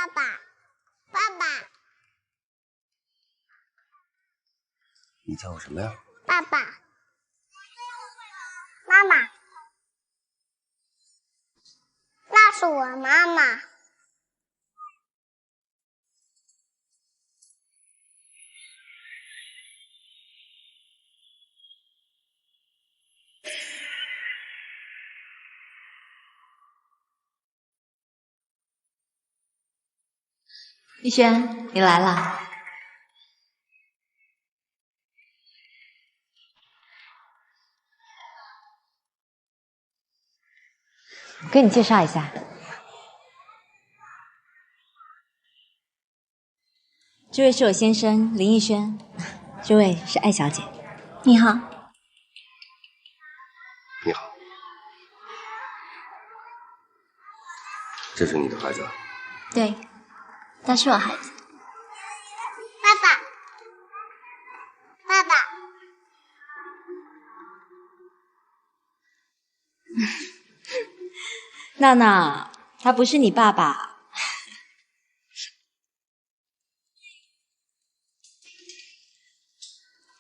爸爸，爸爸，你叫我什么呀？爸爸，妈妈，那是我妈妈。逸轩，你来了。我给你介绍一下，这位是我先生林逸轩，这位是艾小姐。你好。你好。这是你的孩子？对，他是我孩子。爸爸，爸爸。闹闹，他不是你爸爸。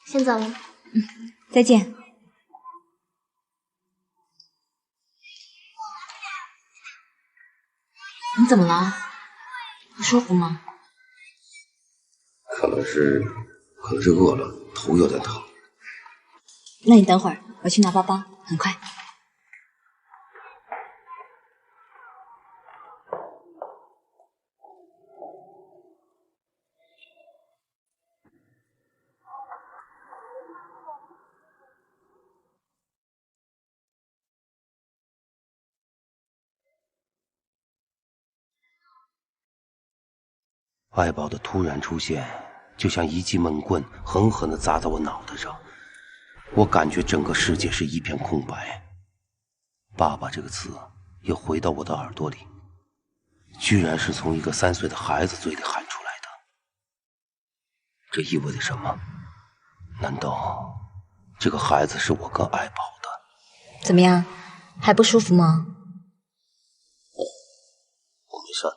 先走了。再见。你怎么了？不舒服吗？可能是饿了，头有点疼。那你等会儿，我去拿包包，很快。爱宝的突然出现，就像一记闷棍，狠狠地砸在我脑袋上。我感觉整个世界是一片空白。爸爸这个词又回到我的耳朵里，居然是从一个3岁的孩子嘴里喊出来的。这意味着什么？难道这个孩子是我跟爱宝的？怎么样，还不舒服吗？我没事。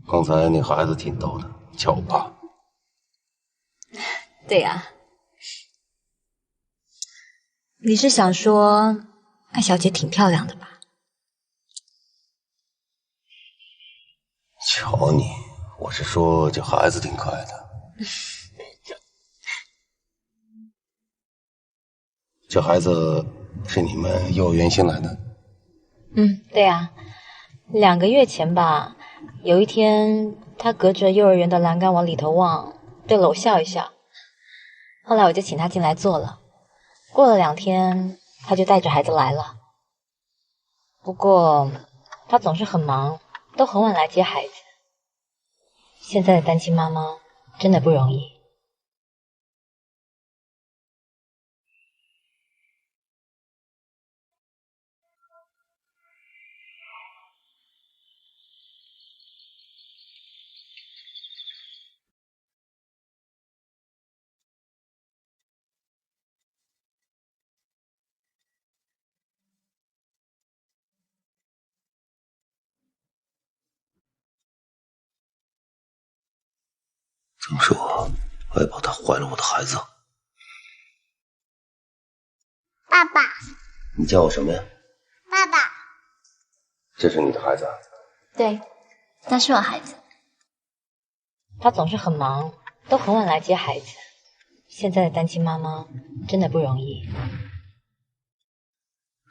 刚才那孩子挺逗的，叫我爸。对呀。你是想说艾小姐挺漂亮的吧？瞧你，我是说这孩子挺可爱的。这孩子是你们幼儿园新来的？对呀，2个月前吧，有一天他隔着幼儿园的栏杆往里头望，对了我笑一笑。后来我就请他进来坐了。过了2天，他就带着孩子来了。不过他总是很忙，都很晚来接孩子。现在的单亲妈妈真的不容易。正说爱宝她怀了我的孩子。爸爸。你叫我什么呀？爸爸。这是你的孩子？对，他是我孩子。他总是很忙，都很晚来接孩子。现在的单亲妈妈真的不容易。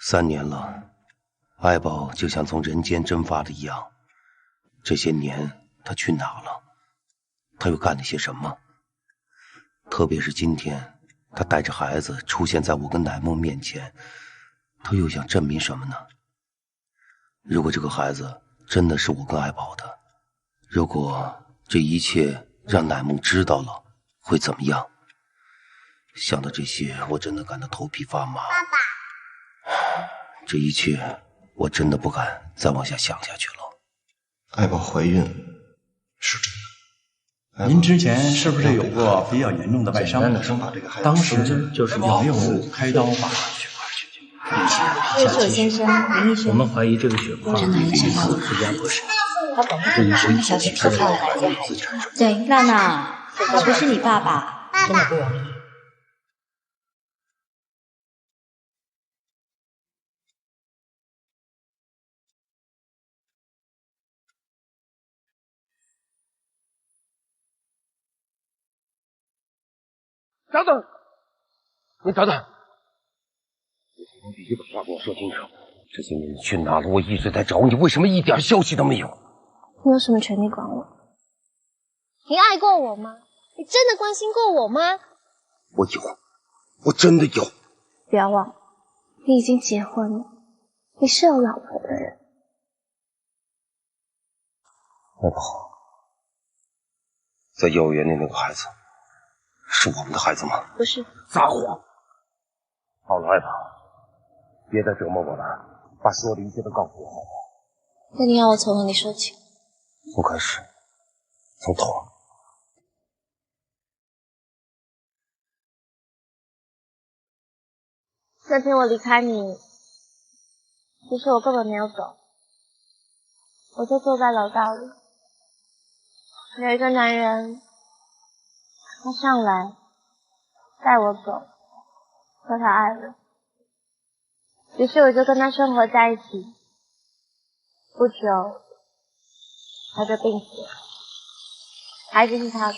3年了，爱宝就像从人间蒸发的一样。这些年她去哪了？她又干了些什么？特别是今天，她带着孩子出现在我跟乃梦面前，她又想证明什么呢？如果这个孩子真的是我跟爱宝的，如果这一切让乃梦知道了，会怎么样？想到这些，我真的感到头皮发麻。爸爸，这一切，我真的不敢再往下想下去了。爱宝怀孕是真的。您之前是不是有过比较严重的外伤？生把这个孩子当时有没有开刀把血管取掉？这是我先生林逸轩。我们怀疑这个血块真的影响到我是压迫身。他本不可能生个小血泡泡来接孩子。对，娜娜，他不是你爸爸，真的不容易。等等，你等等，你必须把话跟我说清楚。这些年你去哪了？我一直在找你，为什么一点消息都没有？你有什么权利管我？你爱过我吗？你真的关心过我吗？我有，我真的有。不要忘了，你已经结婚了，你是有老婆的人。爱宝，在幼儿园里那个孩子，是我们的孩子吗？不是。撒谎！好了，爱宝，别再折磨我了，把所有的一切都告诉我好不好？那你要我从哪里说起？从开始，从头。那天我离开你，其实我根本没有走，我就坐在楼道里，有一个男人，他上来带我走，说他爱我，于是我就跟他生活在一起，不久他就病死了，孩子是他的。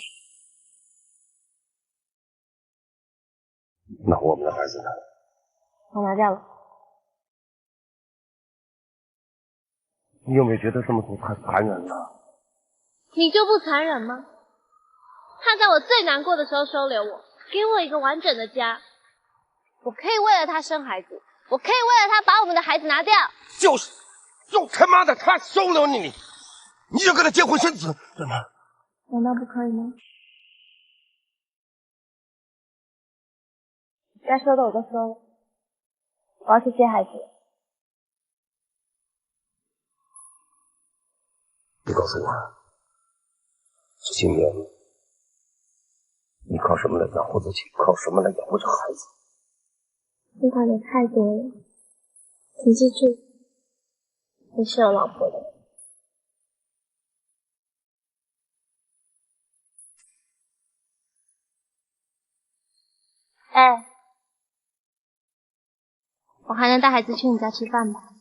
那我们的孩子呢？我拿掉了。你有没有觉得这么做太残忍了？你就不残忍吗？他在我最难过的时候收留我，给我一个完整的家。我可以为了他生孩子，我可以为了他把我们的孩子拿掉。就是，就他妈的他收留你，你就跟他结婚生子，对吗？难道不可以吗？该说的我都说了，我要去接孩子。你告诉我，这些年你靠什么来养活自己？靠什么来养活这孩子？计划的太多了，请记住，你是有老婆的。哎，我还能带孩子去你家吃饭吧？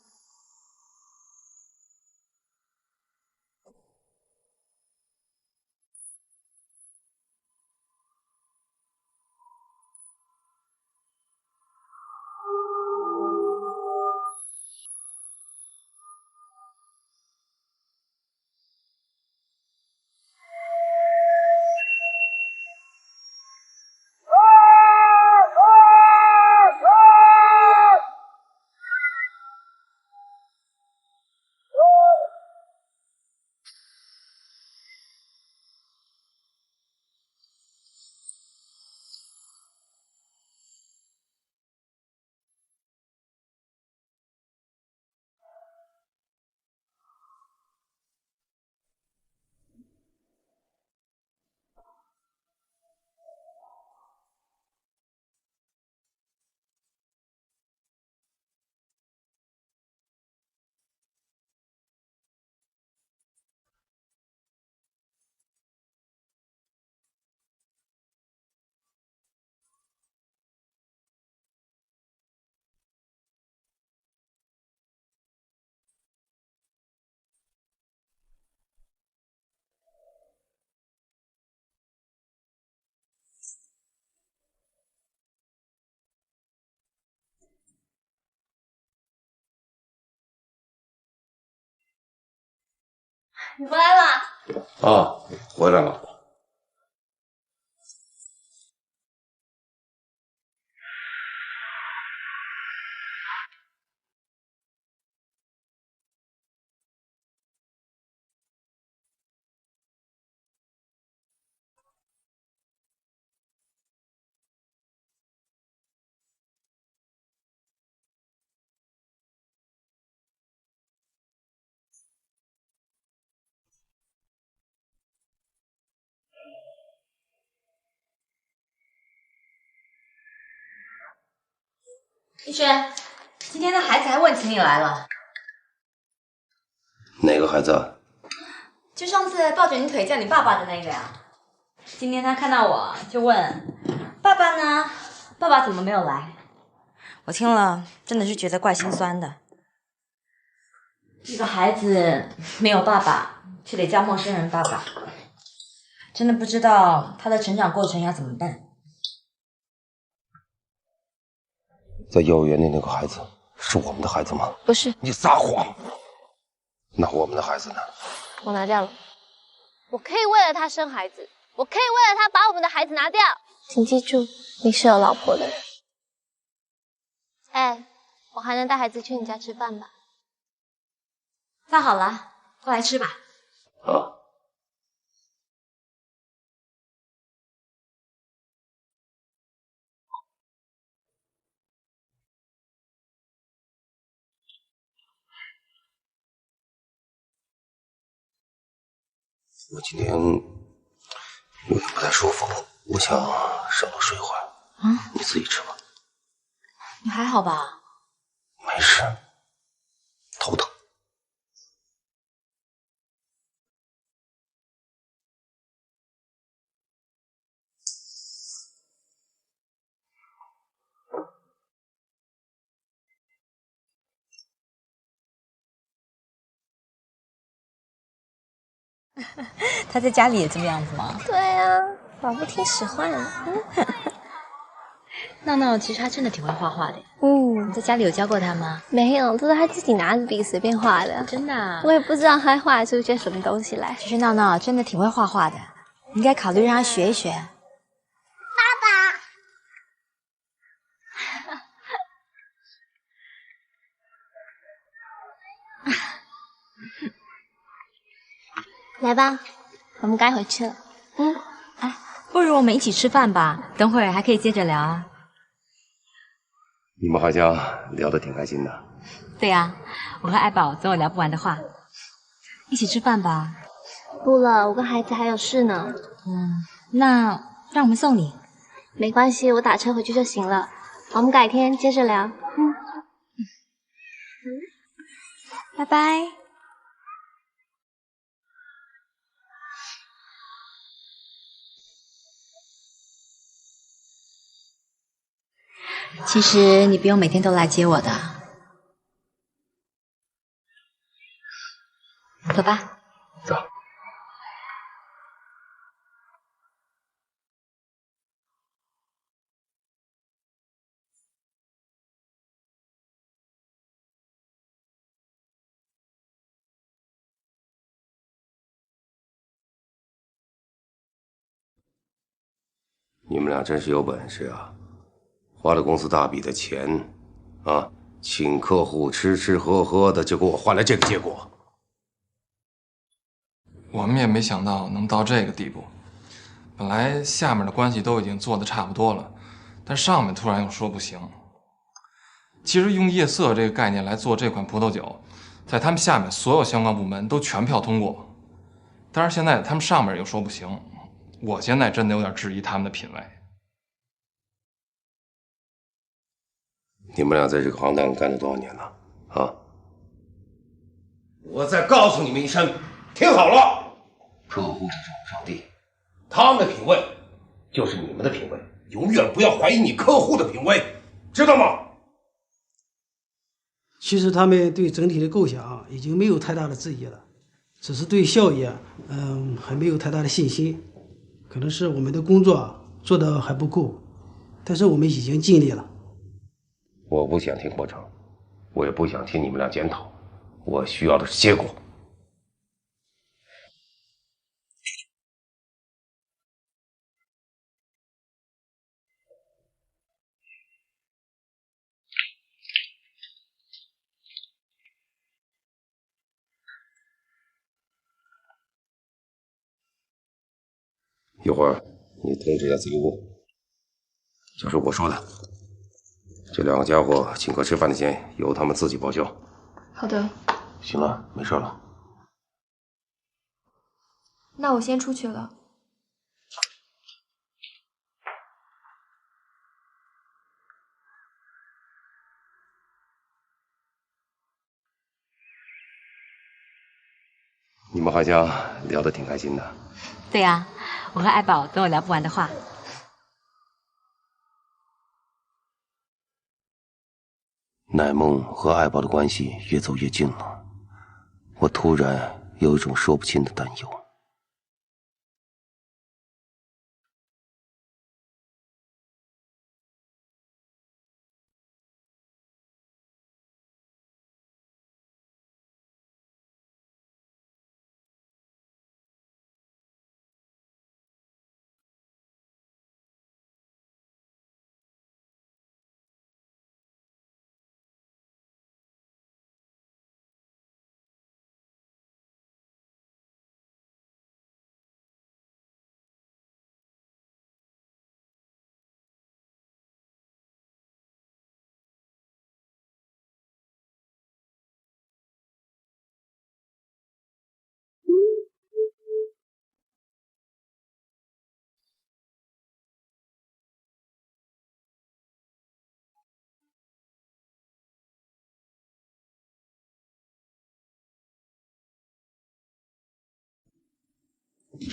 你回来了。啊，回来了。逸轩，今天的孩子还问起你来了，哪个孩子？就上次抱着你腿叫你爸爸的那个呀。今天他看到我就问：“爸爸呢？爸爸怎么没有来？”我听了真的是觉得怪心酸的。一个孩子没有爸爸，却得叫陌生人爸爸，真的不知道他的成长过程要怎么办。在幼儿园的那个孩子是我们的孩子吗？不是，你撒谎！那我们的孩子呢？我拿掉了。我可以为了他生孩子，我可以为了他把我们的孩子拿掉。请记住，你是有老婆的人。哎，我还能带孩子去你家吃饭吧？饭好了，过来吃吧。啊。我今天有点不太舒服，我想上楼睡会儿。啊，你自己吃吧。你还好吧？没事，头疼。他在家里也这么样子吗？对啊，老不听使唤了。闹闹其实他真的挺会画画的。你在家里有教过他吗？没有，都是他自己拿着笔随便画的。真的啊？我也不知道他画出些什么东西来。其实闹闹真的挺会画画的，你应该考虑让他学一学。爸来吧，我们该回去了。哎，不如我们一起吃饭吧，等会儿还可以接着聊啊。你们好像聊得挺开心的。对呀，我和爱宝总有聊不完的话。一起吃饭吧。不了，我跟孩子还有事呢。那让我们送你。没关系，我打车回去就行了。我们改天接着聊。拜拜。其实你不用每天都来接我的。走吧。走。你们俩真是有本事啊！花了公司大笔的钱，啊，请客户吃吃喝喝的，就给我换来这个结果。我们也没想到能到这个地步。本来下面的关系都已经做得差不多了，但上面突然又说不行。其实用夜色这个概念来做这款葡萄酒，在他们下面所有相关部门都全票通过，但是现在他们上面又说不行。我现在真的有点质疑他们的品味。你们俩在这个行当干了多少年了？啊！我再告诉你们一声，听好了，客户是上帝，他们的品味就是你们的品味，永远不要怀疑你客户的品味，知道吗？其实他们对整体的构想已经没有太大的质疑了，只是对效益还没有太大的信心。可能是我们的工作做得还不够，但是我们已经尽力了。我不想听过程，我也不想听你们俩检讨，我需要的是结果。一会儿你通知一下财务，就是我说的，这两个家伙请客吃饭的钱由他们自己报销。好的。行了，没事了。那我先出去了。们好像聊得挺开心的。对呀，我和爱宝都有聊不完的话。乃梦和爱宝的关系越走越近了，我突然有一种说不清的担忧。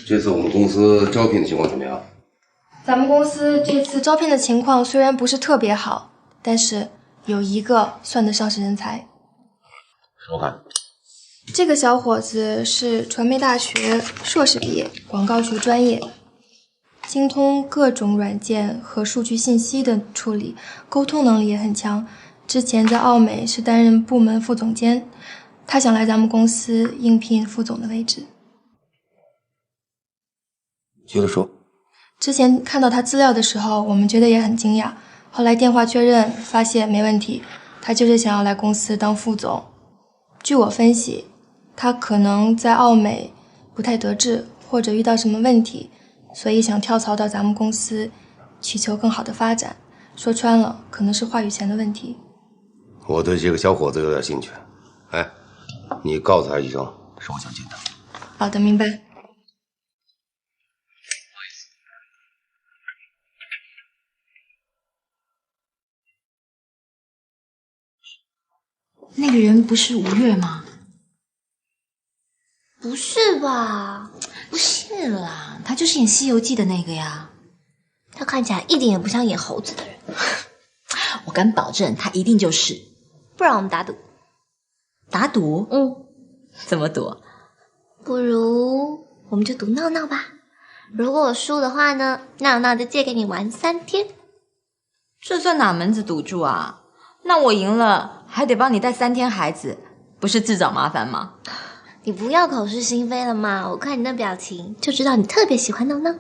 这次我们公司招聘的情况怎么样？咱们公司这次招聘的情况虽然不是特别好，但是有一个算得上是人才。说看。这个小伙子是传媒大学硕士毕业，广告学专业，精通各种软件和数据信息的处理，沟通能力也很强。之前在奥美是担任部门副总监，他想来咱们公司应聘副总的位置。接着说。之前看到他资料的时候，我们觉得也很惊讶，后来电话确认，发现没问题，他就是想要来公司当副总。据我分析，他可能在奥美不太得志，或者遇到什么问题，所以想跳槽到咱们公司，祈求更好的发展。说穿了，可能是话语权的问题。我对这个小伙子有点兴趣。哎，你告诉他一声，是我想见他。好的，明白。那个人不是吴越吗？不是吧？不是啦，他就是演《西游记》的那个呀。他看起来一点也不像演猴子的人。我敢保证，他一定就是。不然我们打赌。打赌？嗯。怎么赌？不如我们就赌闹闹吧。如果我输的话呢，闹闹就借给你玩3天。这算哪门子赌注啊？那我赢了，还得帮你带3天孩子，不是自找麻烦吗？你不要口是心非了嘛，我看你那表情就知道你特别喜欢闹闹。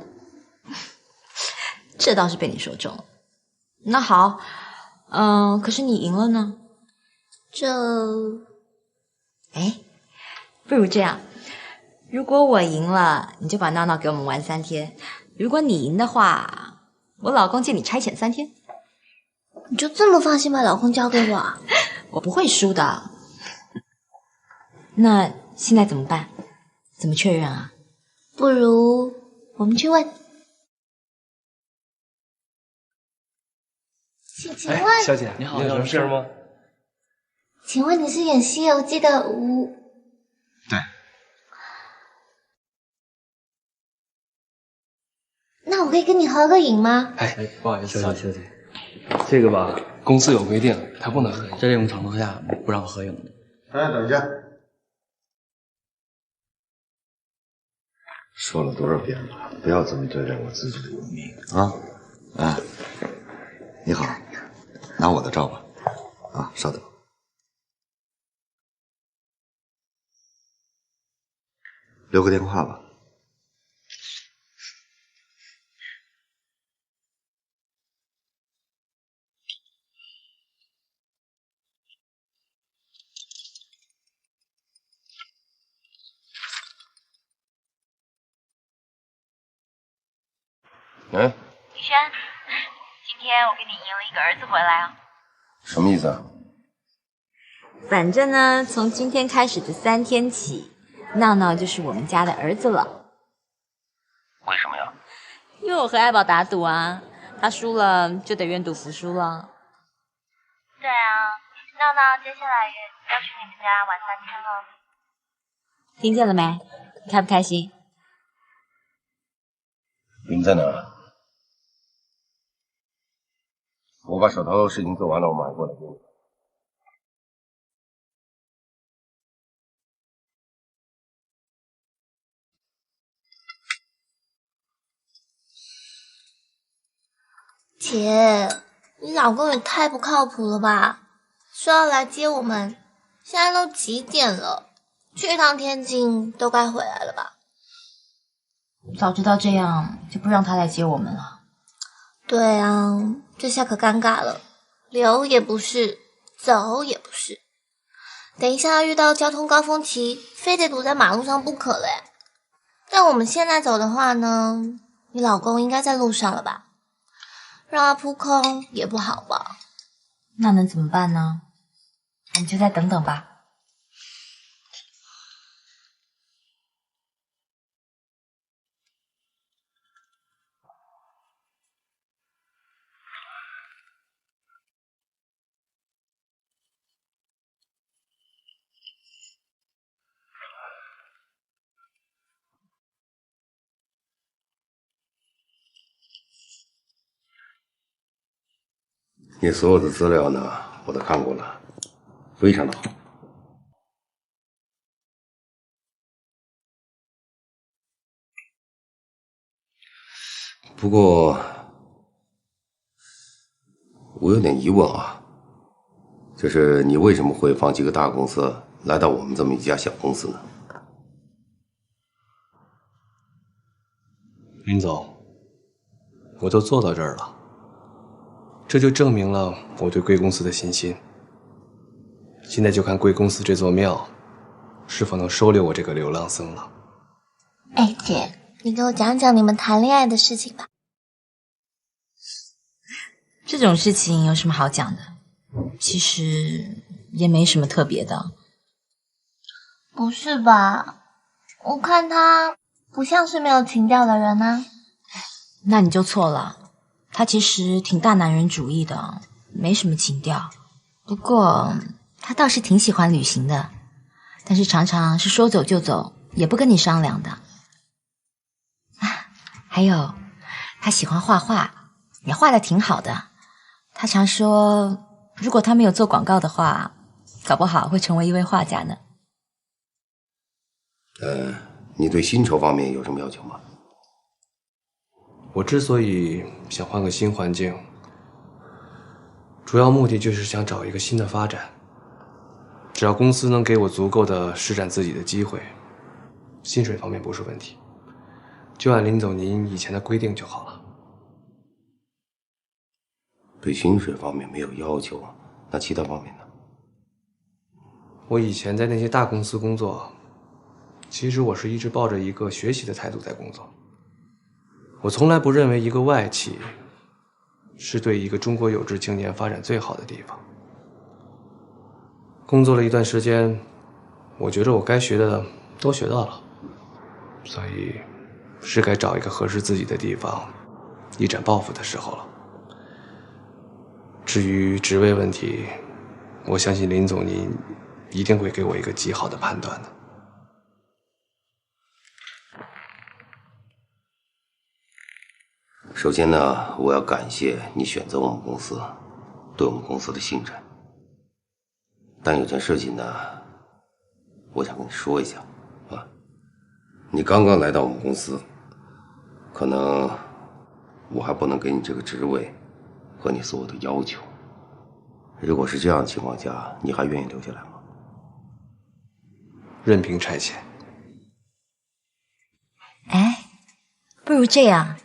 这倒是被你说中了。那好，可是你赢了呢？不如这样，如果我赢了，你就把闹闹给我们玩3天；如果你赢的话，我老公借你差遣3天。你就这么放心把老公交给我啊？我不会输的。那现在怎么办？怎么确认啊？不如我们去问。请问，小姐，你好，有什么事吗？请问你是演《西游记》的吴？对。那我可以跟你合个影吗？哎，不好意思，小姐，这个吧，公司有规定，他不能合影，这种场合下不让合影的。哎，等一下。说了多少遍了，不要这么对待我自己的文明啊！哎，你好，拿我的照吧。啊，稍等。留个电话吧。哎，李轩，今天我给你迎了一个儿子回来啊。什么意思啊？反正呢，从今天开始的3天起，闹闹就是我们家的儿子了。为什么呀？因为我和爱宝打赌啊，他输了就得愿赌服输了。对啊，闹闹接下来也要去你们家玩3天了。听见了没？你开不开心？你们在哪儿？我把手头事情做完了，我马上过来给你。姐，你老公也太不靠谱了吧！说要来接我们，现在都几点了？去一趟天津都该回来了吧？早知道这样，就不让他来接我们了。对啊，这下可尴尬了，留也不是，走也不是，等一下遇到交通高峰期，非得堵在马路上不可嘞。但我们现在走的话呢，你老公应该在路上了吧？让他扑空也不好吧？那能怎么办呢？我们就再等等吧。你所有的资料呢，我都看过了，非常的好。不过，我有点疑问啊，就是你为什么会放弃一个大公司，来到我们这么一家小公司呢？林总，我都做到这儿了。这就证明了我对贵公司的信心。现在就看贵公司这座庙是否能收留我这个流浪僧了。哎，姐，你给我讲讲你们谈恋爱的事情吧。这种事情有什么好讲的？其实也没什么特别的。不是吧？我看他不像是没有情调的人啊。那你就错了。他其实挺大男人主义的，没什么情调。不过他倒是挺喜欢旅行的，但是常常是说走就走，也不跟你商量的。还有，他喜欢画画，也画得挺好的。他常说，如果他没有做广告的话，搞不好会成为一位画家呢。你对薪酬方面有什么要求吗？我之所以想换个新环境，主要目的就是想找一个新的发展。只要公司能给我足够的施展自己的机会，薪水方面不是问题，就按林总您以前的规定就好了。对薪水方面没有要求，那其他方面呢？我以前在那些大公司工作，其实我是一直抱着一个学习的态度在工作。我从来不认为一个外企是对一个中国有志青年发展最好的地方。工作了一段时间，我觉得我该学的都学到了，所以是该找一个合适自己的地方一展抱负的时候了。至于职位问题，我相信林总您一定会给我一个极好的判断的。首先呢，我要感谢你选择我们公司，对我们公司的信任。但有件事情呢，我想跟你说一下啊。你刚刚来到我们公司，可能我还不能给你这个职位和你所有的要求。如果是这样的情况下，你还愿意留下来吗？任凭差遣。哎，不如这样，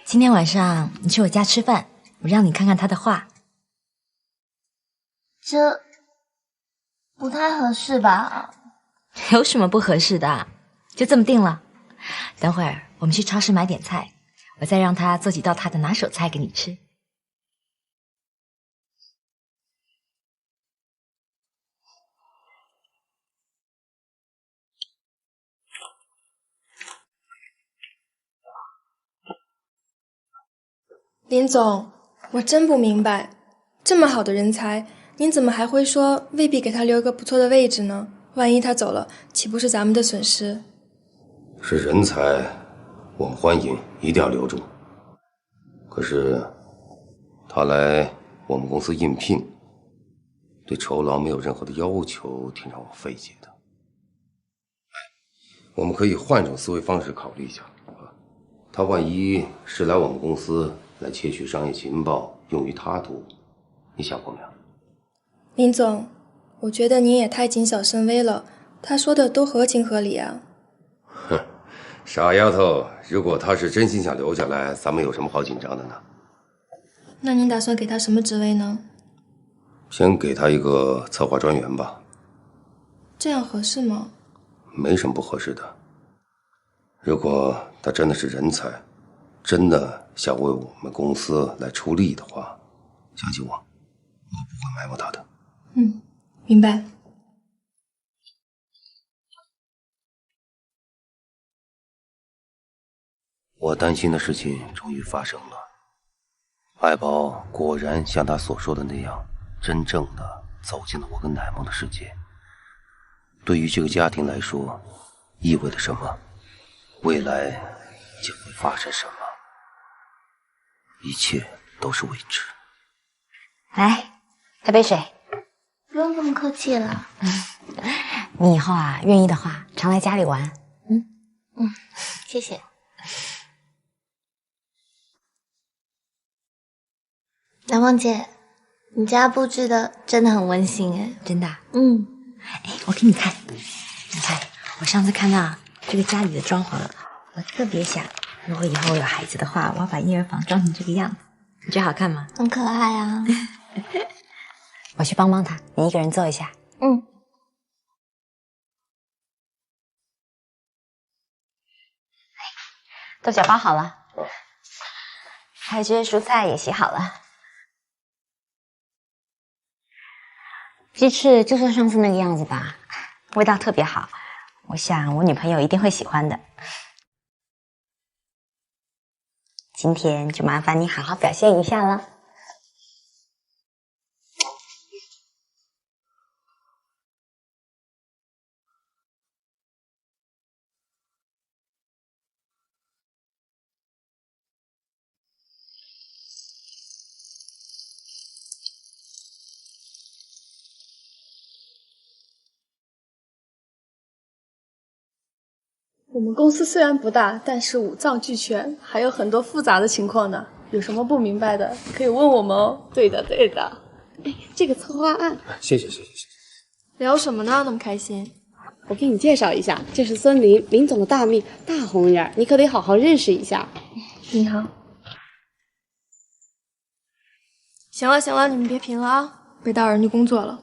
今天晚上你去我家吃饭，我让你看看他的画。这不太合适吧？有什么不合适的？就这么定了。等会儿我们去超市买点菜，我再让他做几道他的拿手菜给你吃。林总，我真不明白，这么好的人才，您怎么还会说未必给他留一个不错的位置呢？万一他走了，岂不是咱们的损失？是人才，我们欢迎，一定要留住。可是他来我们公司应聘，对酬劳没有任何的要求，挺让我费解的。我们可以换种思维方式考虑一下啊，他万一是来我们公司来窃取商业情报，用于他图，你想过没有？林总，我觉得您也太谨小慎微了，他说的都合情合理啊。哼，傻丫头，如果他是真心想留下来，咱们有什么好紧张的呢？那您打算给他什么职位呢？先给他一个策划专员吧。这样合适吗？没什么不合适的。如果他真的是人才，真的想为我们公司来出力的话，相信我，我不会埋没他的。明白。我担心的事情终于发生了，爱宝果然像他所说的那样，真正的走进了我跟乃梦的世界。对于这个家庭来说，意味着什么？未来将会发生什么？一切都是未知。来，喝杯水。不用这么客气了。你以后啊，愿意的话，常来家里玩。谢谢。南梦姐，你家布置的真的很温馨哎。真的？哎，我给你看，你看，我上次看到这个家里的装潢，我特别想，如果以后有孩子的话，我要把婴儿房装成这个样子，你觉得好看吗？很可爱啊。我去帮帮他，你一个人坐一下。豆角包好了，还有这些蔬菜也洗好了。鸡翅就像上次那个样子吧，味道特别好，我想我女朋友一定会喜欢的。今天就麻烦你好好表现一下了。我们公司虽然不大，但是五脏俱全，还有很多复杂的情况呢。有什么不明白的，可以问我们哦。对的，对的。哎，这个策划案，谢谢。聊什么呢？那么开心？我给你介绍一下，这是孙林，林总的大秘，大红人，你可得好好认识一下。你好。行了，你们别贫了啊，别打扰人家工作了。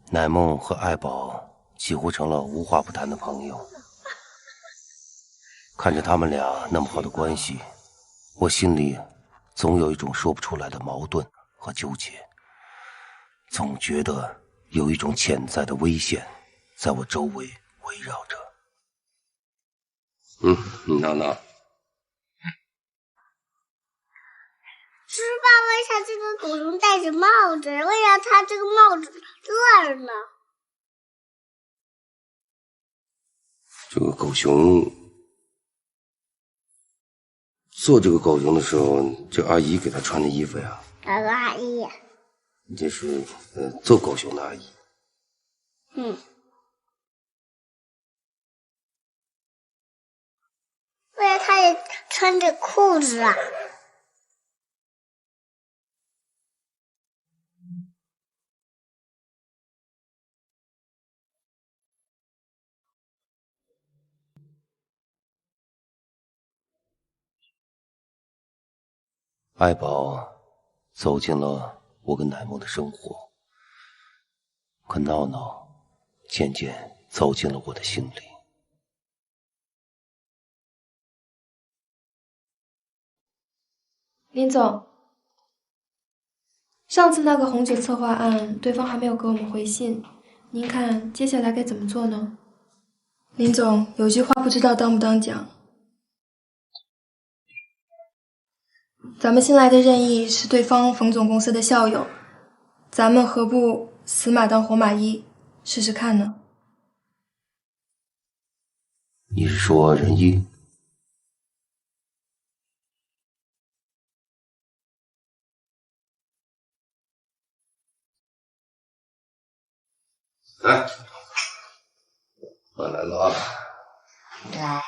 乃梦和爱宝几乎成了无话不谈的朋友。看着他们俩那么好的关系，我心里总有一种说不出来的矛盾和纠结，总觉得有一种潜在的危险在我周围围绕着。娜娜，吃饭为啥这个狗熊戴着帽子？为啥它这个帽子这儿呢？这个狗熊做这个狗熊的时候，这阿姨给他穿的衣服呀。哪个阿姨呀？这是做狗熊的阿姨。为啥它也穿着裤子啊？爱宝走进了我跟乃梦的生活，可闹闹渐渐走进了我的心里。林总，上次那个红酒策划案，对方还没有给我们回信，您看接下来该怎么做呢？林总，有句话不知道当不当讲。咱们新来的任意是对方冯总公司的校友，咱们何不死马当活马医，试试看呢？你是说仁义？来，我来了啊！来，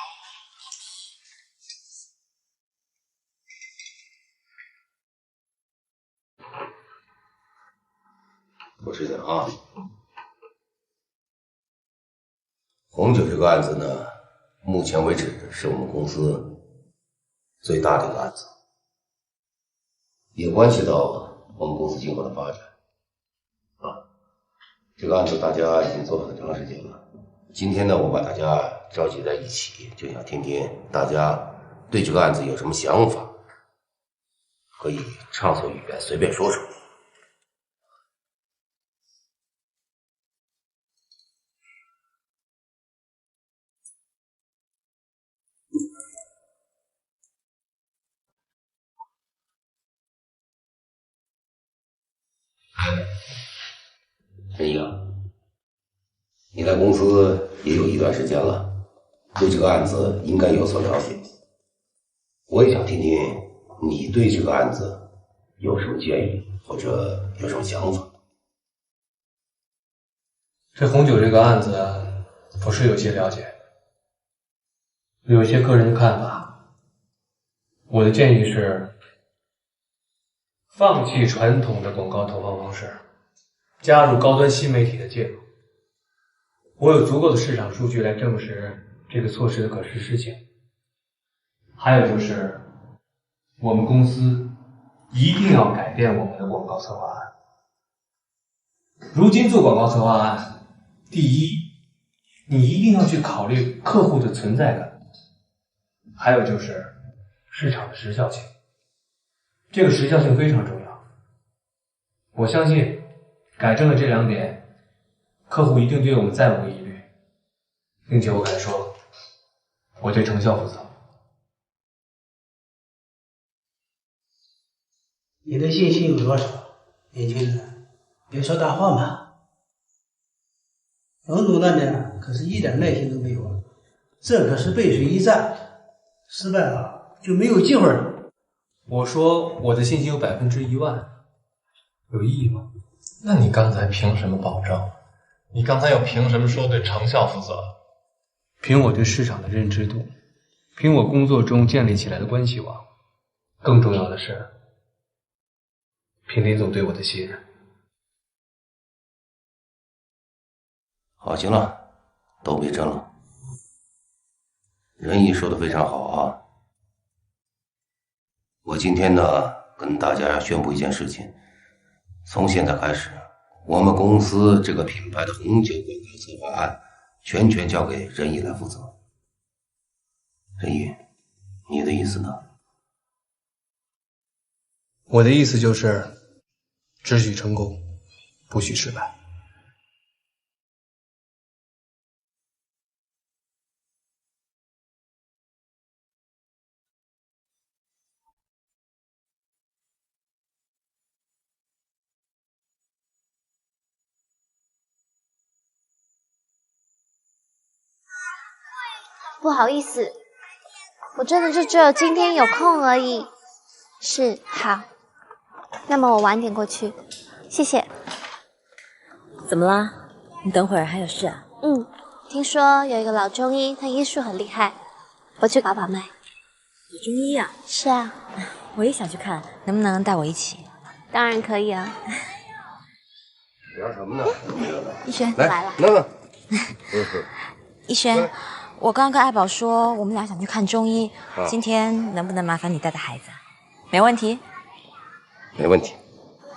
我是讲啊，红酒这个案子呢，目前为止是我们公司最大的一个案子，也关系到我们公司今后的发展啊。这个案子大家已经做了很长时间了，今天呢，我把大家召集在一起，就想听听大家对这个案子有什么想法，可以畅所欲言，随便说说。仁义啊，你来公司也有一段时间了，对这个案子应该有所了解。我也想听听你对这个案子有什么建议，或者有什么想法。这红酒这个案子，我是有些了解，有一些个人的看法。我的建议是，放弃传统的广告投放方式，加入高端新媒体的介入。我有足够的市场数据来证实这个措施的可实施性。还有就是，我们公司一定要改变我们的广告策划案。如今做广告策划案，第一，你一定要去考虑客户的存在感，还有就是市场的时效性。这个时效性非常重要。我相信改正了这2点，客户一定对我们再无疑虑，并且我敢说，我对成效负责。你的信心有多少？年轻人，别说大话嘛。冯总那边可是一点耐心都没有，这可是背水一战，失败了就没有机会了。我说我的信心有100%，有意义吗？那你刚才凭什么保证？你刚才又凭什么说对成效负责？凭我对市场的认知度，凭我工作中建立起来的关系网，更重要的是，凭林总对我的信任。好，行了，都别争了。仁义说的非常好啊。我今天呢，跟大家宣布一件事情，从现在开始，我们公司这个品牌的红酒广告策划案，全权交给仁义来负责。仁义，你的意思呢？我的意思就是，只许成功，不许失败。不好意思，我真的就只有今天有空而已。是，好，那么我晚点过去，谢谢。怎么了？你等会儿还有事啊？听说有一个老中医，他医术很厉害，我去把脉。有中医啊？是啊，我也想去看，能不能带我一起？当然可以啊。聊什么呢？逸轩来了，那逸轩，我刚刚跟爱宝说，我们俩想去看中医，今天能不能麻烦你带带孩子？没问题。没问题。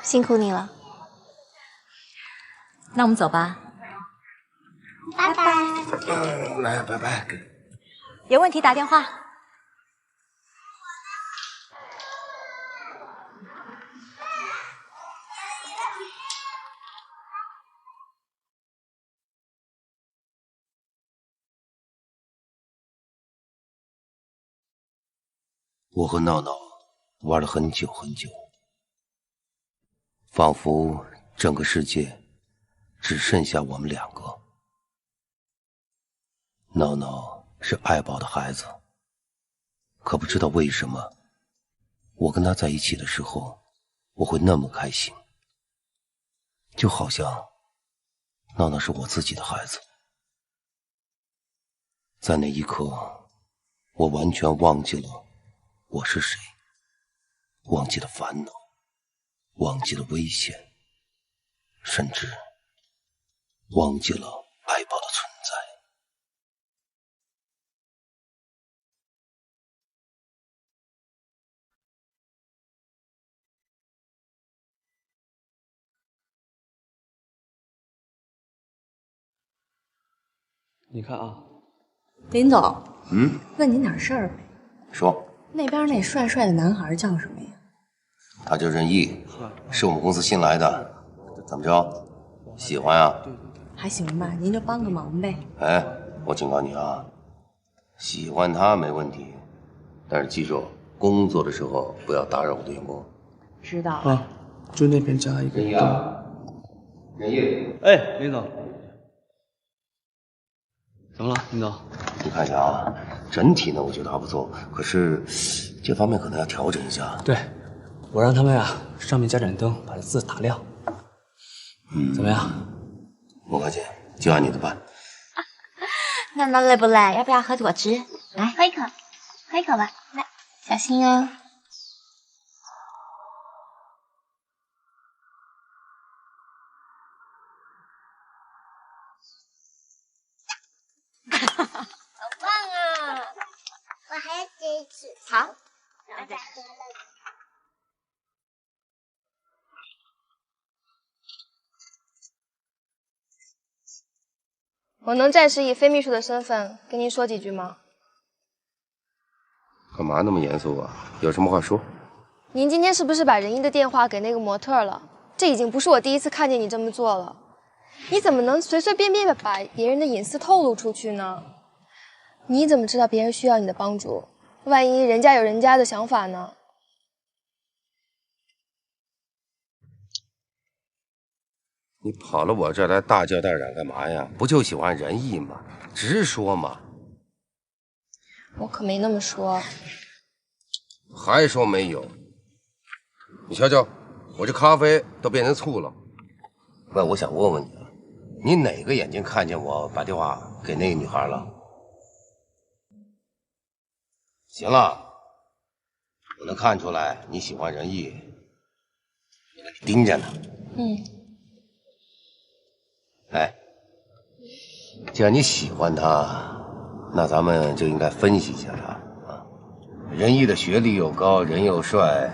辛苦你了。那我们走吧。拜拜。来，拜拜。有问题打电话。我和闹闹玩了很久很久，仿佛整个世界只剩下我们两个。闹闹是爱宝的孩子，可不知道为什么，我跟他在一起的时候，我会那么开心，就好像闹闹是我自己的孩子。在那一刻，我完全忘记了我是谁，忘记了烦恼，忘记了危险，甚至忘记了爱宝的存在。你看啊，林总，问你点事儿呗。说，那边那帅帅的男孩叫什么呀？他叫任毅，是我们公司新来的。怎么着？喜欢啊？还行吧，您就帮个忙呗。哎，我警告你啊，喜欢他没问题，但是记住，工作的时候不要打扰我的员工。知道。啊，就那边加一个。任毅啊，任毅。哎，林总。怎么了，林总？你看一下啊，整体呢，我觉得还不错，可是这方面可能要调整一下。对，我让他们啊，上面加盏灯，把这字打亮。怎么样？不客气，就按你的办。闹闹累不累？要不要喝果汁？来，喝一口，喝一口吧。来，小心哦。好棒啊！我还要接一次。好，然后再喝了。我能暂时以非秘书的身份跟您说几句吗？干嘛那么严肃啊？有什么话说。您今天是不是把仁义的电话给那个模特了？这已经不是我第一次看见你这么做了。你怎么能随随便便的把别人的隐私透露出去呢？你怎么知道别人需要你的帮助？万一人家有人家的想法呢？你跑了我这儿来大叫大嚷干嘛呀？不就喜欢仁义吗？直说嘛。我可没那么说。还说没有？你瞧瞧，我这咖啡都变成醋了。那我想问问你，你哪个眼睛看见我把电话给那个女孩了？行了，我能看出来你喜欢仁义，我给你盯着呢。哎，既然你喜欢他，那咱们就应该分析一下他啊。仁义的学历又高，人又帅，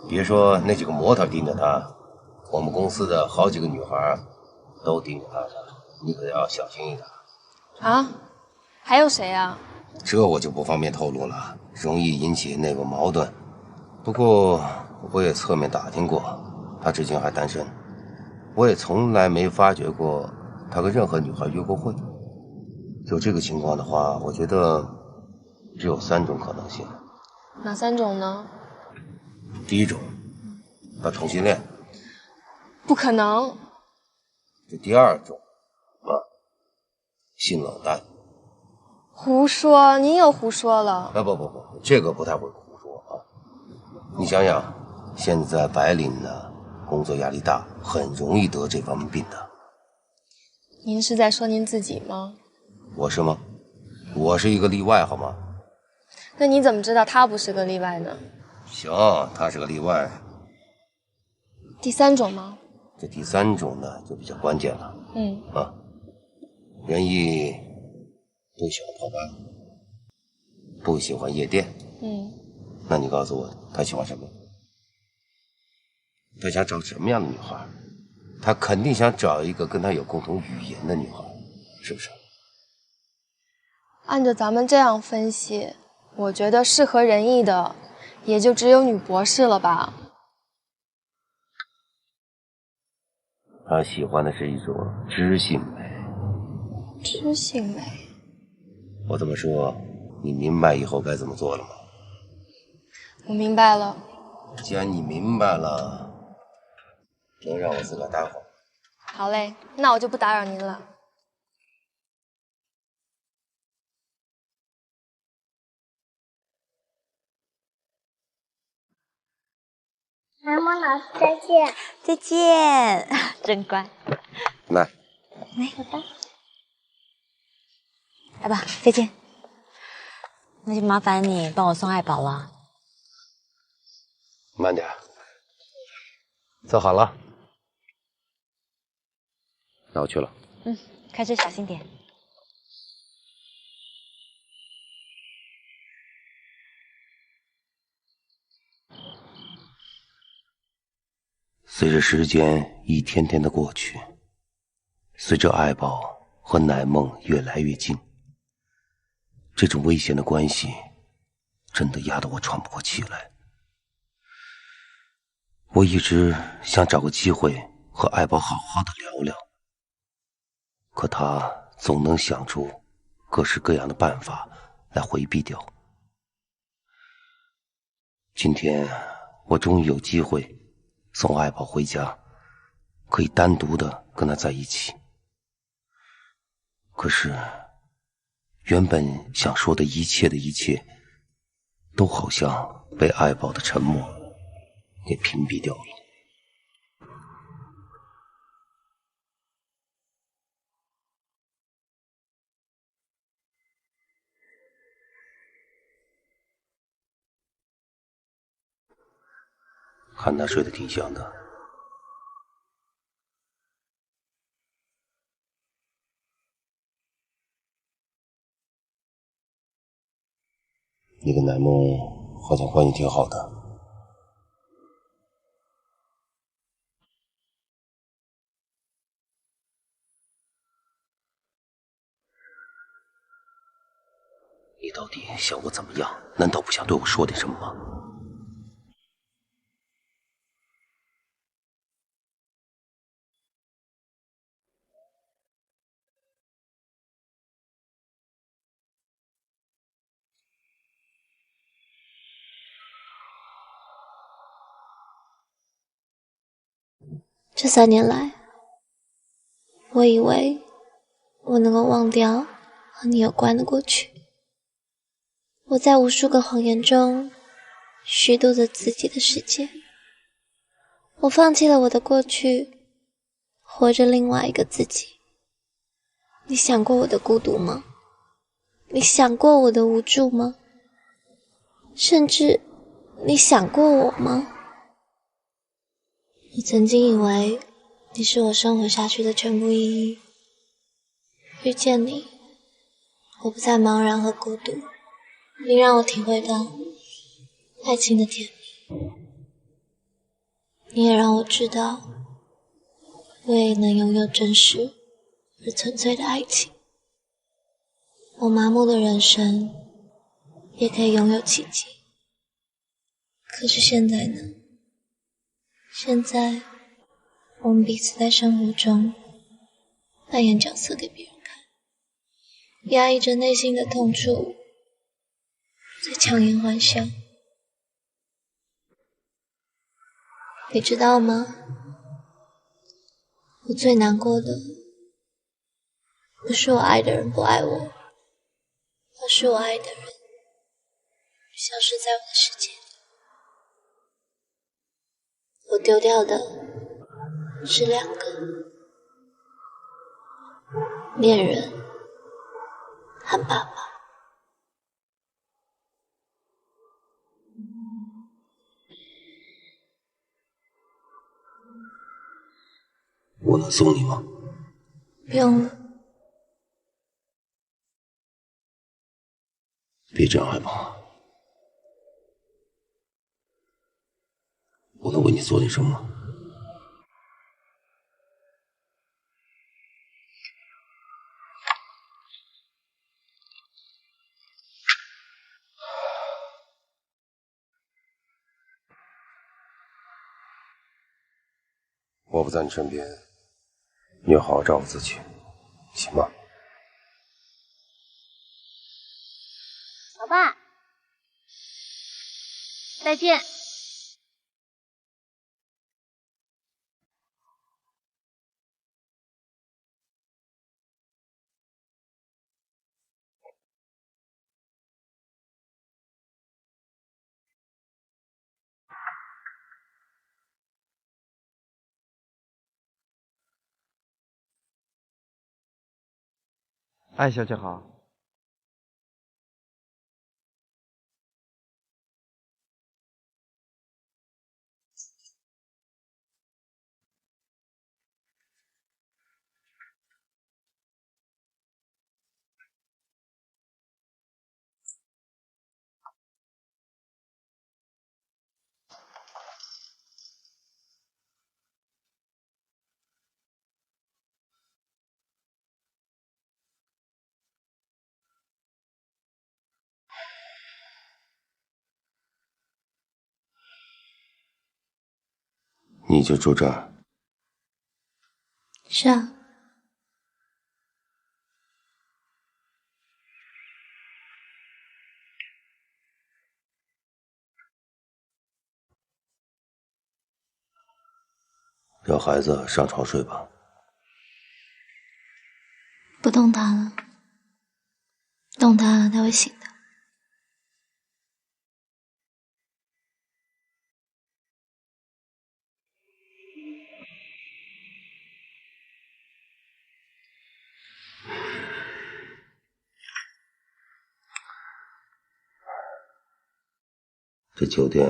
别说那几个模特盯着他，我们公司的好几个女孩都盯着他呢，你可要小心一点。啊？还有谁啊？这我就不方便透露了，容易引起内部矛盾。不过我也侧面打听过，他至今还单身，我也从来没发觉过他跟任何女孩约过会。就这个情况的话，我觉得只有3种可能性。哪3种呢？第一种，他同性恋。不可能。这第2种，性冷淡。胡说，您又胡说了。不，这个不太会胡说啊。你想想，现在白领呢，工作压力大，很容易得这方面病的。您是在说您自己吗？我是吗？我是一个例外，好吗？那你怎么知道他不是个例外呢？行，他是个例外。第3种呢？这第3种呢，就比较关键了。仁义不喜欢泡吧，不喜欢夜店。那你告诉我，他喜欢什么？他想找什么样的女孩？他肯定想找一个跟他有共同语言的女孩，是不是？按照咱们这样分析，我觉得适合仁义的也就只有女博士了吧。他喜欢的是一种知性美。知性美？我这么说，你明白以后该怎么做了吗？我明白了。既然你明白了，能让我自个儿待会儿。好嘞，那我就不打扰您了。南梦老师再见。再见，真乖。来，来，拜拜。来吧，再见。那就麻烦你帮我送爱宝了。慢点，坐好了。那我去了。嗯，开车小心点。随着时间一天天的过去，随着爱宝和乃梦越来越近，这种危险的关系真的压得我喘不过气来。我一直想找个机会和爱宝好好的聊聊，可他总能想出各式各样的办法来回避掉。今天我终于有机会送爱宝回家，可以单独的跟他在一起。可是原本想说的一切的一切，都好像被爱宝的沉默给屏蔽掉了。看他睡得挺香的。你跟乃梦好像关系挺好的。你到底想我怎么样？难道不想对我说点什么吗？这3年来，我以为我能够忘掉和你有关的过去。我在无数个谎言中虚度着自己的世界。我放弃了我的过去，活着另外一个自己。你想过我的孤独吗？你想过我的无助吗？甚至你想过我吗？我曾经以为你是我生活下去的全部意义。遇见你，我不再茫然和孤独，并让我体会到爱情的甜蜜。你也让我知道，我也能拥有真实而纯粹的爱情。我麻木的人生也可以拥有奇迹。可是现在呢？现在我们彼此在生活中扮演角色给别人看，压抑着内心的痛处，在强颜欢笑。你知道吗？我最难过的不是我爱的人不爱我，而是我爱的人消失在我的世界里。我丢掉的是2个恋人和爸爸。我能送你吗？不用了。别这样害怕。我能为你做点什么吗？我不在你身边，你要好好照顾自己，行吗？老爸，再见。艾小姐好。你就住这儿？是啊。让孩子上床睡吧。不动他了，动他了他会醒的。这酒店，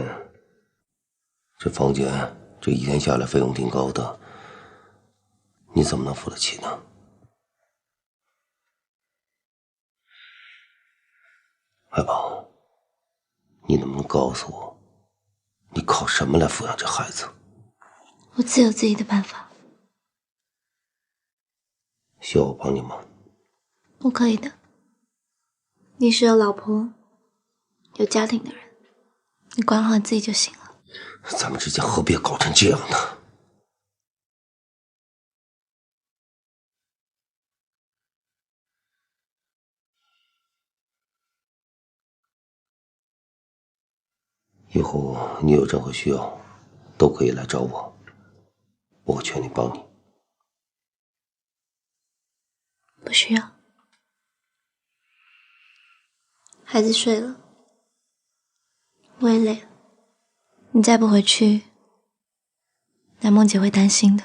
这房间，这一天下来费用挺高的，你怎么能付得起呢？爱宝，你能不能告诉我，你靠什么来抚养这孩子？我自有自己的办法。需要我帮你吗？我可以的。你是有老婆、有家庭的人，你管好自己就行了。咱们之间何必搞成这样呢？以后你有任何需要，都可以来找我，我会全力帮你。不需要。孩子睡了，我也累了。你再不回去，南梦姐会担心的。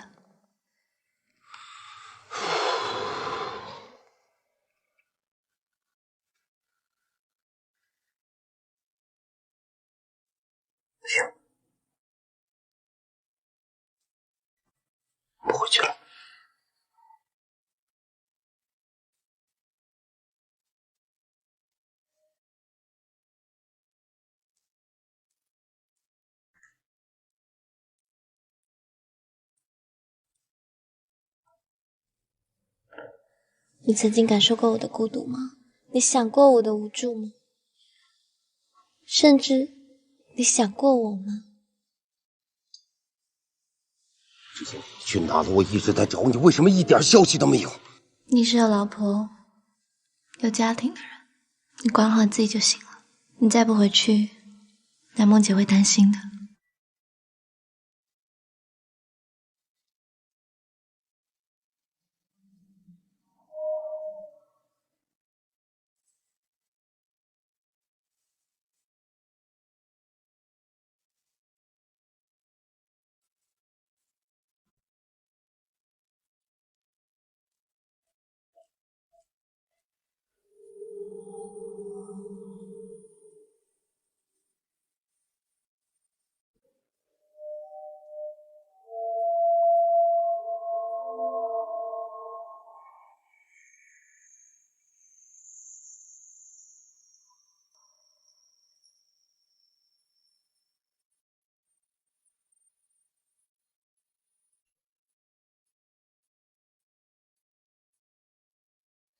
不回去了。你曾经感受过我的孤独吗？你想过我的无助吗？甚至你想过我吗？之前你去哪了？我一直在找你，为什么一点消息都没有？你是有老婆、有家庭的人，你管好自己就行了。你再不回去，南梦姐会担心的。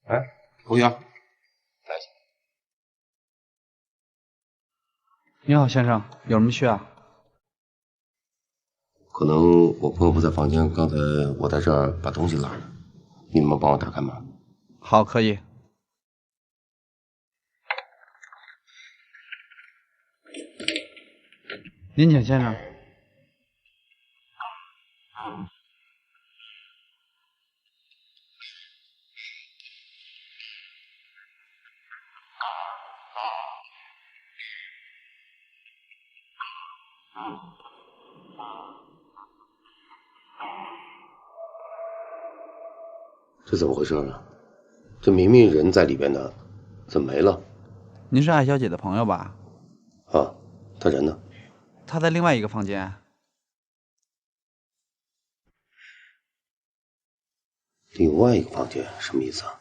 哎，欧阳，来。你好，先生，有什么需要？可能我朋友不在房间，刚才我在这儿把东西落了，你能帮我打开吗？好，可以。您请，先生。这怎么回事啊？这明明人在里边呢，怎么没了？您是艾小姐的朋友吧？啊，她人呢？她在另外一个房间。另外一个房间什么意思啊？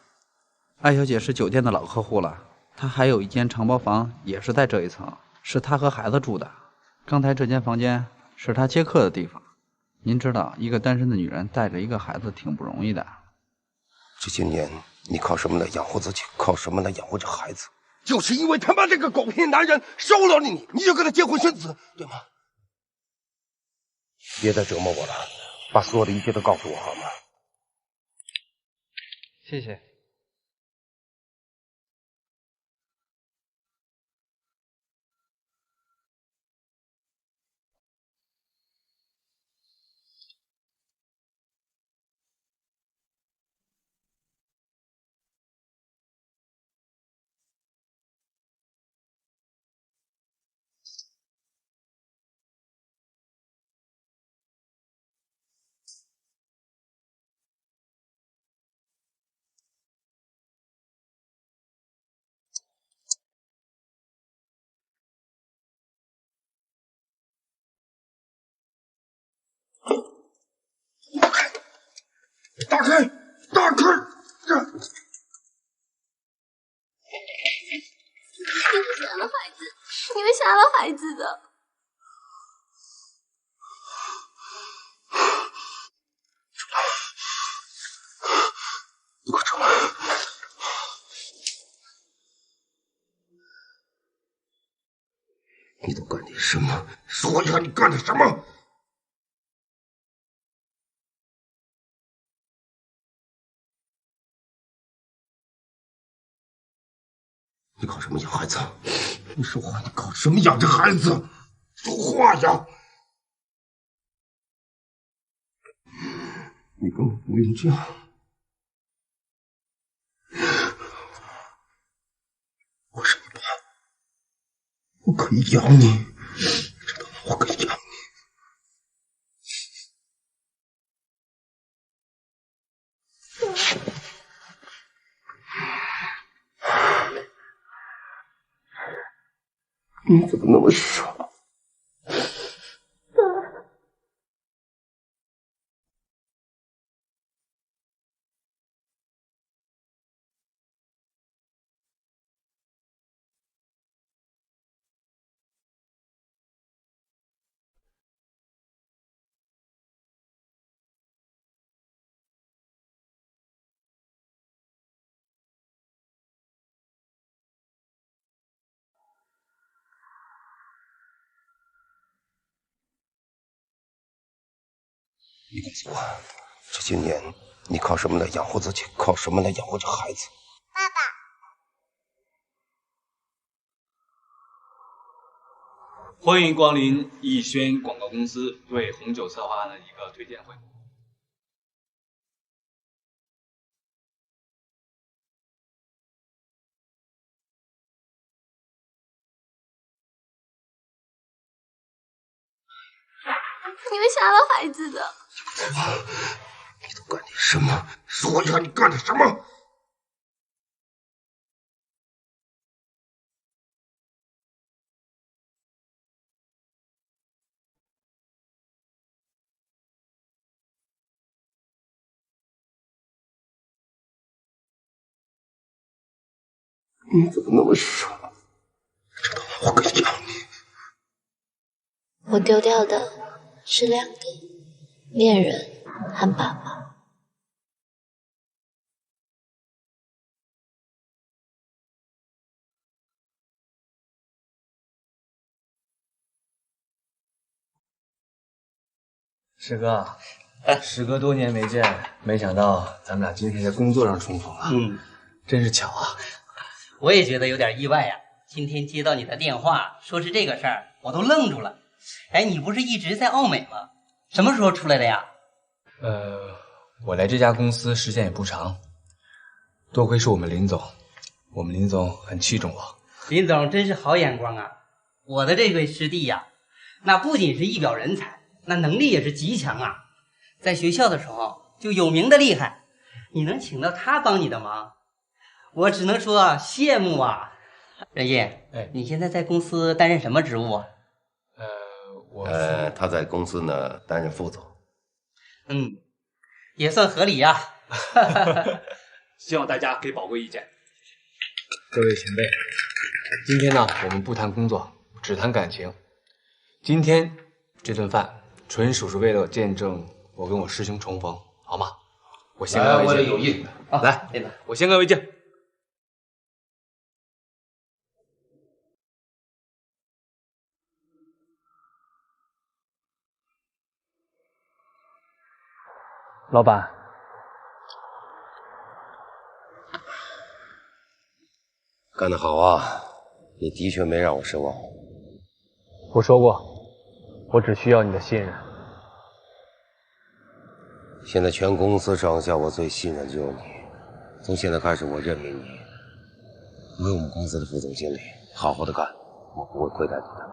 艾小姐是酒店的老客户了，她还有一间承包房，也是在这一层，是她和孩子住的。刚才这间房间是她接客的地方。您知道，一个单身的女人带着一个孩子挺不容易的。这些年你靠什么来养活自己？靠什么来养活这孩子？就是因为他妈这个狗屁男人收了你，你就跟他结婚生子，对吗？别再折磨我了，把所有的一切都告诉我好吗？谢谢。打开！打开！你会杀了孩子，你会杀了孩子的。你快出来！你都干点什么？说一下你干点什么？你搞什么养孩子？你说话！你搞什么养这孩子？说话呀！你根本不用这样。我是你爸，我可以养你，知道吗？我可以养你。你怎么那么傻？你告诉我，这些年你靠什么来养活自己？靠什么来养活这孩子？爸爸，欢迎光临逸轩广告公司对红酒策划案的一个推荐会。你会杀了孩子的。你都干点什么？说一下你干点什么？你怎么那么傻？知道吗？我可以养你。我丢掉的是2个恋人和爸爸。师哥，时隔多年没见，没想到咱们俩今天在工作上重逢啊！真是巧啊！我也觉得有点意外呀。今天接到你的电话，说是这个事儿，我都愣住了。哎，你不是一直在奥美吗？什么时候出来的呀？我来这家公司时间也不长，多亏是我们林总，很器重我。林总真是好眼光啊！我的这位师弟呀，那不仅是一表人才，那能力也是极强啊。在学校的时候就有名的厉害，你能请到他帮你的忙，我只能说羡慕啊。任烨，你现在在公司担任什么职务啊？他在公司呢担任副总。也算合理呀。希望大家给宝贵意见。各位前辈，今天呢，我们不谈工作，只谈感情。今天这顿饭纯属是为了见证我跟我师兄重逢，好吗？我先干为敬。为了友谊，来，我先干为敬。老板，干得好啊！你的确没让我失望。我说过，我只需要你的信任。现在全公司上下，我最信任的就是你。从现在开始，我任命你为我们公司的副总经理，好好的干，我不会亏待你的。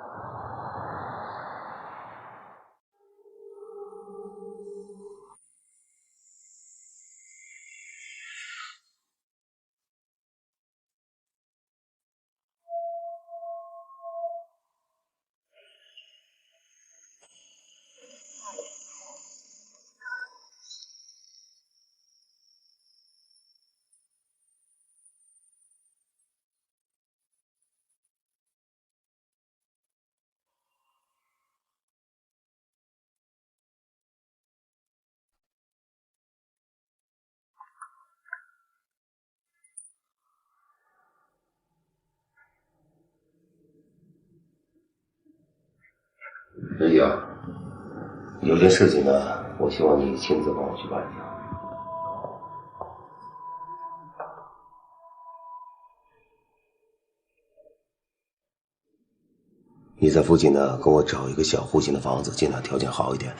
任烨，有件事情呢，我希望你亲自帮我去办一下。你在附近呢，给我找一个小户型的房子，尽量条件好一点，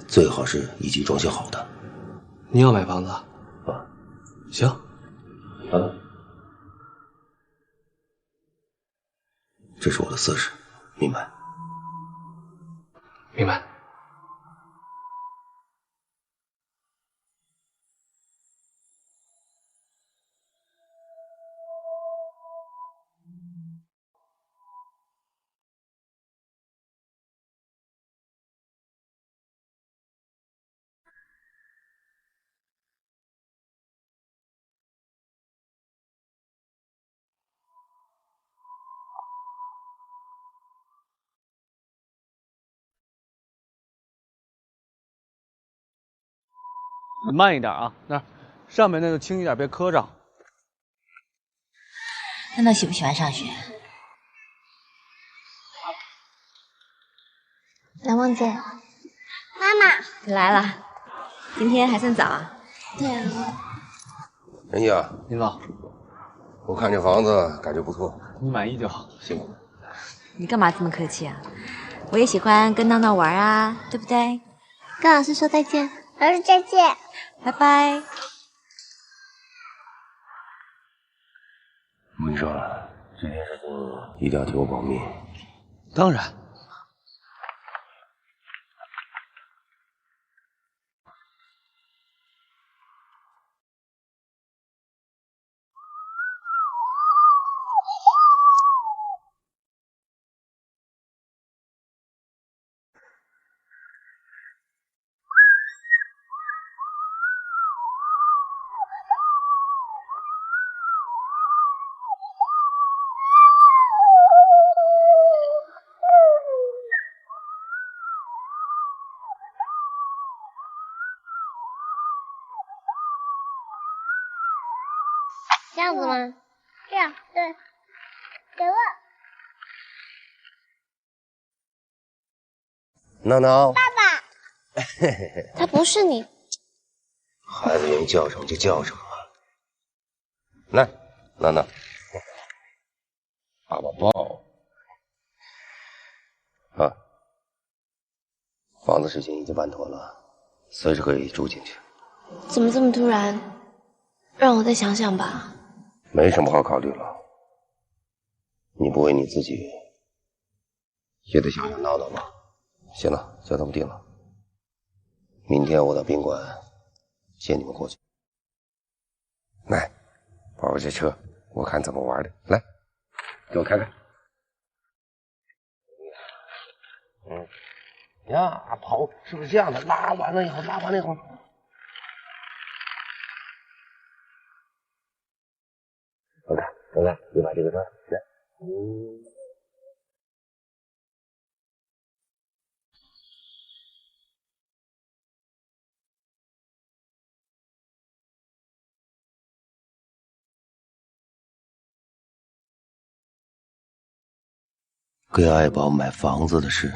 最好是一级装修好的。你要买房子啊？行。这是我的私事，明白？明白。你慢一点啊，那上面那就轻一点，别磕着。娜娜喜不喜欢上学？蓝忘姐，妈妈，你来了，今天还算早啊。对啊。任烨，领导，我看这房子感觉不错，你满意就好，辛苦了。你干嘛这么客气啊？我也喜欢跟闹闹玩啊，对不对？跟老师说再见。老师再见，拜拜。我跟你说，这件事情一定要替我保密。当然。这样子吗？这样，对，给我。闹闹，爸爸，他不是你。孩子愿意叫什么就叫什么。来，闹闹，爸爸抱。啊，房子事情已经办妥了，随时可以住进去。怎么这么突然？让我再想想吧。没什么好考虑了，你不为你自己，也得想想闹闹吧。行了，就这么定了。明天我到宾馆接你们过去。来，宝宝这车我看怎么玩的，来，给我看看。呀，跑是不是这样的？拉完了以后，我看，来，你把这个转来。给爱宝买房子的事，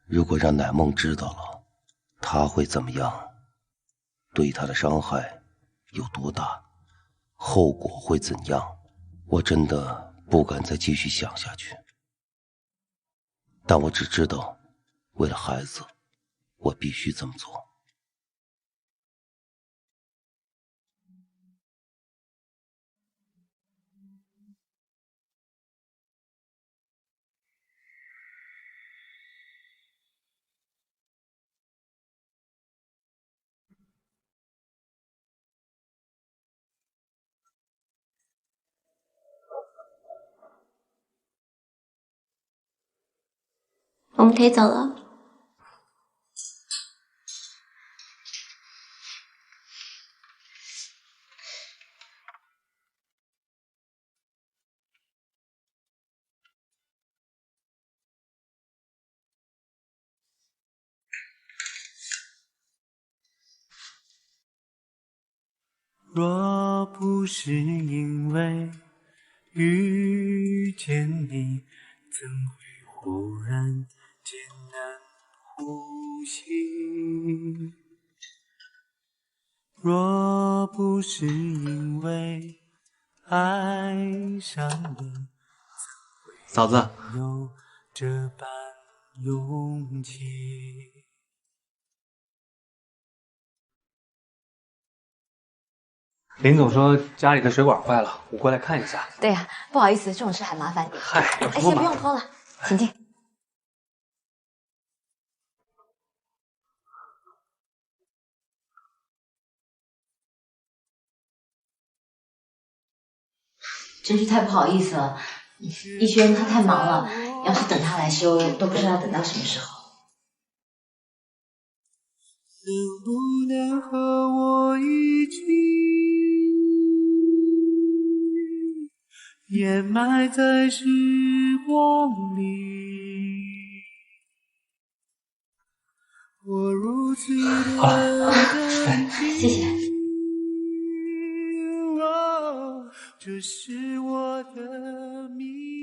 如果让乃梦知道了，他会怎么样？对他的伤害有多大？后果会怎样？我真的不敢再继续想下去。但我只知道，为了孩子，我必须这么做。我们可以走了。若不是因为遇见你，怎会忽然艰难呼吸？若不是因为爱上了，嫂子，有这般勇气。林总说家里的水管坏了，我过来看一下。对呀，不好意思，这种事还麻烦你。嗨，有什么先麻烦？不用拖了，请进。真是太不好意思了，逸轩他太忙了，要是等他来修，都不知道等到什么时候。能不能和我一起掩埋在时光里？我如此的深情，谢谢。这是我的秘密。